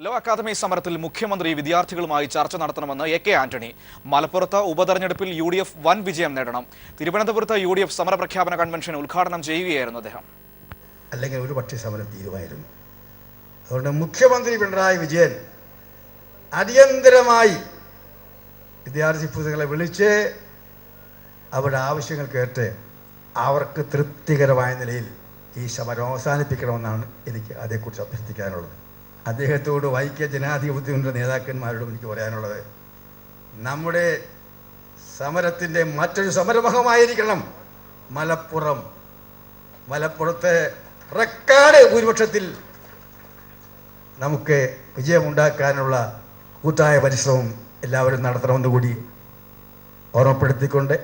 Law academy സമരത്തിൽ മുഖ്യമന്ത്രി വിദ്യാർത്ഥികളുമായി ചർച്ച നടത്തണമെന്ന് എ.കെ. ആന്റണി. മലപ്പുറത്ത് ഉപതെരഞ്ഞെടുപ്പിൽ UDF വൻ വിജയം നേടണം. തിരുവനന്തപുരത്ത് UDF സമരപ്രഖ്യാപന കൺവെൻഷൻ ഉദ്ഘാടനം ചെയ്യുകയായിരുന്നു അദ്ദേഹം. അല്ലെങ്കിൽ ഒരു പക്ഷേ സമരം തീരുമായിരുന്നു. അതുകൊണ്ട് മുഖ്യമന്ത്രി പിണറായി വിജയൻ അടിയന്തരമായി വിദ്യാർത്ഥി പുസ്തകങ്ങളെ വിളിച്ച് അവരുടെ ആവശ്യങ്ങൾ കേട്ട് അവർക്ക് തൃപ്തികരമായ നിലയിൽ ഈ സമരം അവസാനിപ്പിക്കണമെന്നാണ് എനിക്ക് അതേക്കുറിച്ച് അഭ്യർത്ഥിക്കാനുള്ളത്. അദ്ദേഹത്തോട് ഐക്യ ജനാധിപത്യത്തിൻ്റെ നേതാക്കന്മാരോടും എനിക്ക് പറയാനുള്ളത്, നമ്മുടെ സമരത്തിൻ്റെ മറ്റൊരു സമരമുഖമായിരിക്കണം മലപ്പുറത്തെ റെക്കോർഡ് ഭൂരിപക്ഷത്തിൽ നമുക്ക് വിജയമുണ്ടാക്കാനുള്ള കൂട്ടായ പരിശ്രമം എല്ലാവരും നടത്തണമെന്ന് കൂടി ഓർമ്മപ്പെടുത്തിക്കൊണ്ട്